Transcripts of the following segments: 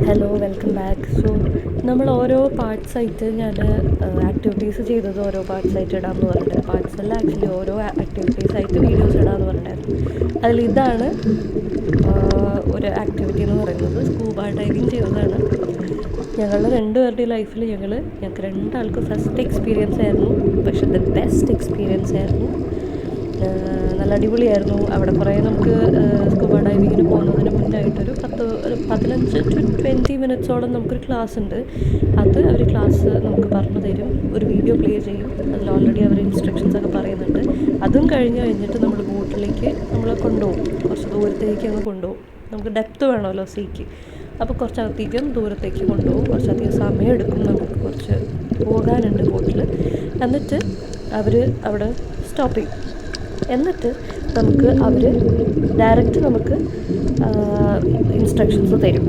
Hello, welcome back. So നമ്മൾ ഓരോ പാർട്സായിട്ട് ഞാൻ ആക്ടിവിറ്റീസ് ചെയ്തത് ഓരോ പാർട്സായിട്ട് ഇടാമെന്ന് പറഞ്ഞിട്ടുണ്ട്. പാർട്സല്ല, ആക്ച്വലി ഓരോ ആക്ടിവിറ്റീസായിട്ട് വീഡിയോസ് ഇടാമെന്ന് പറഞ്ഞിട്ടുണ്ടായിരുന്നു. അതിലിതാണ് ഒരു ആക്ടിവിറ്റി എന്ന് പറയുന്നത്. സ്കൂബ ഡൈവിങ് ചെയ്തതാണ്. ഞങ്ങളുടെ രണ്ടുപേരുടെയും ലൈഫിൽ ഞങ്ങൾക്ക് രണ്ടാൾക്കും ഫസ്റ്റ് എക്സ്പീരിയൻസ് ആയിരുന്നു. പക്ഷെ ദ ബെസ്റ്റ് എക്സ്പീരിയൻസ് ആയിരുന്നു. നല്ല അടിപൊളിയായിരുന്നു. അവിടെ കുറേ നമുക്ക് സ്കൂബ ഡൈവിങ്ങിന് പോകുന്നതിന് മുന്നായിട്ടൊരു 15-20 മിനിറ്റ്സോളം നമുക്കൊരു ക്ലാസ് ഉണ്ട്. അത് അവർ ക്ലാസ് നമുക്ക് പറഞ്ഞു തരും, ഒരു വീഡിയോ പ്ലേ ചെയ്യും. അതിൽ ഓൾറെഡി അവർ ഇൻസ്ട്രക്ഷൻസൊക്കെ പറയുന്നുണ്ട്. അതും കഴിഞ്ഞിട്ട് നമ്മൾ ബോട്ടിലേക്ക് നമ്മളെ കൊണ്ടുപോകും, കുറച്ച് ദൂരത്തേക്ക് അങ്ങ് കൊണ്ടുപോകും. നമുക്ക് ഡെപ്ത് വേണമല്ലോ സീക്ക്, അപ്പോൾ കുറച്ചധികം ദൂരത്തേക്ക് കൊണ്ടുപോകും. കുറച്ചധികം സമയം എടുക്കും, നമുക്ക് കുറച്ച് പോകാനുണ്ട് ബോട്ടിൽ. എന്നിട്ട് അവർ അവിടെ സ്റ്റോപ്പ് ചെയ്യും. എന്നിട്ട് അവർ ഡയറക്റ്റ് നമുക്ക് ഇൻസ്ട്രക്ഷൻസ് തരും.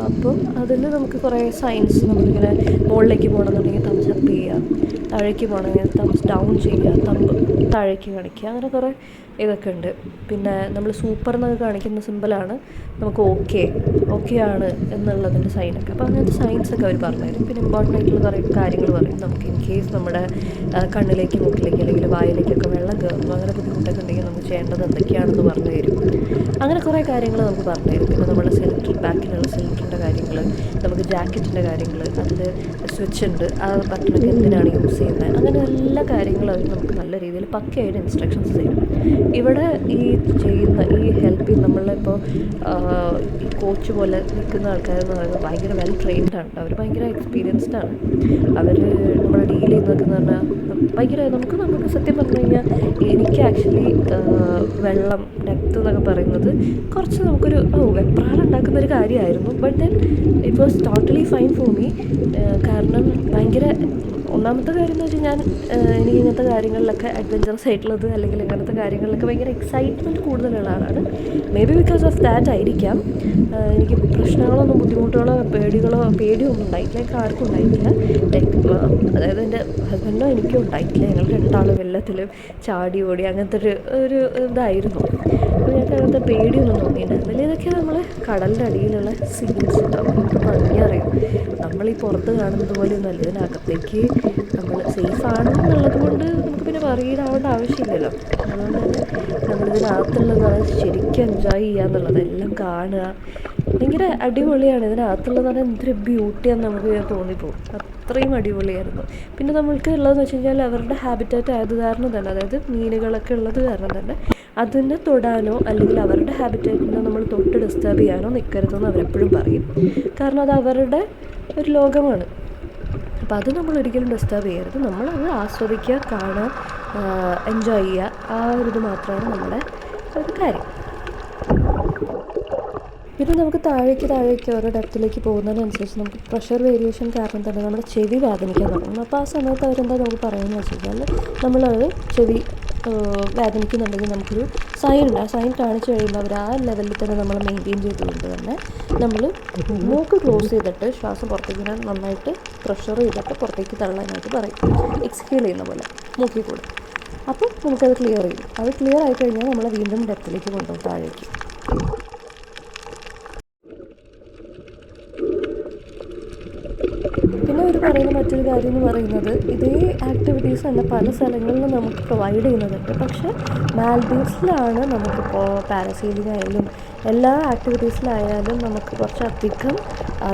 അപ്പം അതിൽ നമുക്ക് കുറേ സൈൻസ്, നമ്മളിങ്ങനെ മുകളിലേക്ക് പോകണമെന്നുണ്ടെങ്കിൽ തംസ് അപ്പ് ചെയ്യുക, താഴേക്ക് പോകണമെങ്കിൽ തംസ് ഡൗൺ ചെയ്യുക, തമ്പ് താഴേക്ക് കാണിക്കുക, അങ്ങനെ കുറേ ഇതൊക്കെ ഉണ്ട്. പിന്നെ നമ്മൾ സൂപ്പർ എന്നൊക്കെ കാണിക്കുന്ന സിമ്പിളാണ് നമുക്ക് ഓക്കെ ആണ് എന്നുള്ളതിൻ്റെ സൈനൊക്കെ. അപ്പോൾ അങ്ങനത്തെ സൈൻസൊക്കെ അവർ പറഞ്ഞുതരും. പിന്നെ ഇമ്പോർട്ടൻ്റ് ആയിട്ടുള്ള കുറേ കാര്യങ്ങൾ പറയും. നമുക്ക് ഇൻ കേസ് നമ്മുടെ കണ്ണിലേക്ക്, മൂക്കിലേക്ക് അല്ലെങ്കിൽ വായിലേക്കൊക്കെ വെള്ളം കയറുന്നു, അങ്ങനെ ബുദ്ധിമുട്ടൊക്കെ ഉണ്ടെങ്കിൽ നമുക്ക് ചെയ്യേണ്ടത് എന്തൊക്കെയാണെന്ന് പറഞ്ഞു തരും. അങ്ങനെ കുറേ കാര്യങ്ങൾ നമുക്ക് പറഞ്ഞു തരും. പിന്നെ നമ്മുടെ സിലിണ്ടർ, ബാക്കിലുള്ള സിലിണ്ടറിൻ്റെ കാര്യങ്ങൾ, നമുക്ക് ജാക്കറ്റിൻ്റെ കാര്യങ്ങൾ, അതിൽ സ്വിച്ച് ഉണ്ട്, ആ ബട്ടണൊക്കെ എന്തിനാണ് യൂസ് ചെയ്യുന്നത്, അങ്ങനെ എല്ലാ കാര്യങ്ങളും അവർ നമുക്ക് നല്ല രീതിയിൽ പക്കയായിട്ട് ഇൻസ്ട്രക്ഷൻസ് തരും. ഇവിടെ ഈ ഹെൽപ്പ് ചെയ്യുന്ന നമ്മളിപ്പോൾ ഈ കോച്ച് പോലെ നിൽക്കുന്ന ആൾക്കാരെന്ന് പറയുന്നത് ഭയങ്കര വെൽ ട്രെയിൻഡാണ്. അവർ ഭയങ്കര എക്സ്പീരിയൻസ്ഡ് ആണ്. അവർ നമ്മളെ ഡീൽ ചെയ്യുന്നതൊക്കെ എന്ന് പറഞ്ഞാൽ ഭയങ്കര നമുക്ക് സത്യം പറഞ്ഞു കഴിഞ്ഞാൽ എനിക്ക് ആക്ച്വലി വെള്ളം ഡെപ്ത് എന്നൊക്കെ പറയുന്നത് കുറച്ച് നമുക്കൊരു വെപ്രാളം ഉണ്ടാക്കുന്നൊരു കാര്യമായിരുന്നു. But then it was totally fine for me. കാരണം ഭയങ്കര ഒന്നാമത്തെ കാര്യം എന്ന് വെച്ചാൽ എനിക്ക് ഇങ്ങനത്തെ കാര്യങ്ങളിലൊക്കെ അഡ്വഞ്ചറസ് ആയിട്ടുള്ളത് അല്ലെങ്കിൽ ഇങ്ങനത്തെ കാര്യങ്ങളിലൊക്കെ ഭയങ്കര എക്സൈറ്റ്മെൻറ്റ് കൂടുതലുള്ള ആളാണ്. May be because of that ആയിരിക്കാം എനിക്ക് പ്രശ്നങ്ങളൊന്നും, ബുദ്ധിമുട്ടുകളോ പേടിയൊന്നും ഉണ്ടായിട്ടില്ല. എനിക്ക് ആർക്കും ഉണ്ടായിട്ടില്ല. അതായത് എൻ്റെ ഹസ്ബൻഡോ എനിക്കും ഉണ്ടായിട്ടില്ല. ഞങ്ങൾ രണ്ടാളും വെള്ളത്തിലും ചാടി ഓടി അങ്ങനത്തെ ഒരു ഇതായിരുന്നു. അപ്പോൾ ഞങ്ങൾക്ക് അങ്ങനത്തെ പേടിയൊന്നും തോന്നിയിട്ടുണ്ടായിരുന്നില്ല. ഇതൊക്കെ നമ്മൾ കടലിൻ്റെ അടിയിലുള്ള സീൻസ് ഉണ്ടാവും, നമുക്ക് ഭംഗിയറിയും. നമ്മൾ ഈ പുറത്ത് കാണുന്നത് പോലെയൊന്നുമല്ല, ഇതിനകത്തേക്ക് നമ്മൾ സേഫ് ആണെന്നുള്ളത് കൊണ്ട് നമുക്ക് പിന്നെ പറയിടാവേണ്ട ആവശ്യമില്ലല്ലോ. അതുകൊണ്ട് തന്നെ നമ്മളിതിനകത്തുള്ളതാണ് ശരിക്കും എൻജോയ് ചെയ്യുക എന്നുള്ളത്, എല്ലാം കാണുക. ഭയങ്കര അടിപൊളിയാണ്. ഇതിനകത്തുള്ളത് പറഞ്ഞാൽ എന്തൊരു ബ്യൂട്ടിയാണെന്ന് നമുക്ക് തോന്നിപ്പോകും. അത്രയും അടിപൊളിയായിരുന്നു. പിന്നെ നമ്മൾക്ക് ഉള്ളതെന്ന് വെച്ച് കഴിഞ്ഞാൽ അവരുടെ ഹാബിറ്റാറ്റ് ആയത് കാരണം തന്നെ, അതായത് മീനുകളൊക്കെ ഉള്ളത് കാരണം തന്നെ അതിനെ തൊടാനോ അല്ലെങ്കിൽ അവരുടെ ഹാബിറ്റാറ്റിനെ നമ്മൾ തൊട്ട് ഡിസ്റ്റർബ് ചെയ്യാനോ നിൽക്കരുതെന്ന് അവരെപ്പോഴും പറയും. കാരണം അത് അവരുടെ ഒരു ലോകമാണ്. അപ്പോൾ അത് നമ്മൾ ഒരിക്കലും ഡിസ്റ്റർബ് ചെയ്യരുത്. നമ്മളത് ആസ്വദിക്കുക, കാണുക, എൻജോയ് ചെയ്യുക. ആ ഒരു ഇത് മാത്രമാണ് നമ്മുടെ ഒരു കാര്യം. പിന്നെ നമുക്ക് താഴേക്ക് ഓരോ ഡെപ്തിലേക്ക് പോകുന്നതിനനുസരിച്ച് നമുക്ക് പ്രഷർ വേരിയേഷൻ കാരണം തന്നെ നമ്മുടെ ചെവി വേദനിക്കാൻ തുടങ്ങും. അപ്പോൾ ആ സമയത്ത് അവരെന്താ നമുക്ക് പറയുന്നത് വെച്ച് കഴിഞ്ഞാൽ, നമ്മളത് ചെവി വേദനിക്കുന്നുണ്ടെങ്കിൽ നമുക്കൊരു സൈൻ ഉണ്ട്. ആ സൈൻ കാണിച്ചു കഴിയുമ്പോൾ അവർ ആ ലെവലിൽ തന്നെ നമ്മൾ മെയിൻറ്റെയിൻ ചെയ്തുകൊണ്ട് തന്നെ നമ്മൾ മൂക്ക് ക്ലോസ് ചെയ്തിട്ട് ശ്വാസം പുറത്തേക്ക് നന്നായിട്ട് പ്രഷർ ചെയ്തിട്ട് പുറത്തേക്ക് തള്ളാനായിട്ട് പറയും, എക്സ്ഹേൽ ചെയ്യുന്ന പോലെ മൂക്കിൽ കൂടെ. അപ്പോൾ നമുക്കത് ക്ലിയർ ചെയ്യും. അത് ക്ലിയർ ആയിക്കഴിഞ്ഞാൽ നമ്മളെ വീണ്ടും ഡെപ്തിലേക്ക് കൊണ്ടുപോകും താഴേക്ക്. പിന്നെ അവർ പറയുന്ന മറ്റൊരു കാര്യം എന്ന് പറയുന്നത്, ഇതേ ആക്ടിവിറ്റീസ് തന്നെ പല സ്ഥലങ്ങളിലും നമുക്ക് പ്രൊവൈഡ് ചെയ്യുന്നുണ്ട്. പക്ഷേ മാൽഡീവ്സിലാണ് നമുക്കിപ്പോൾ പാരസെയിലിംഗ് ആയാലും എല്ലാ ആക്ടിവിറ്റീസിലായാലും നമുക്ക് കുറച്ചധികം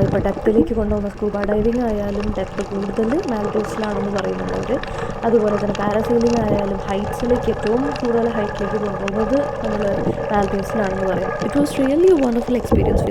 ഇപ്പോൾ ഡെപ്തിലേക്ക് കൊണ്ടുപോകുന്ന സ്കൂബ ഡൈവിങ് ആയാലും ഡെപ്ത് കൂടുതൽ മാൽഡീവ്സിലാണെന്ന് പറയുന്നുണ്ട് അവർ. അതുപോലെ തന്നെ പാരസെയിലിംഗ് ആയാലും ഹൈറ്റ്സിലേക്ക്, ഏറ്റവും കൂടുതൽ ഹൈറ്റിലേക്ക് കൊണ്ടുപോകുന്നത് നമ്മൾ മാൽഡീവ്സിലാണെന്ന് പറയും. It was really A wonderful experience.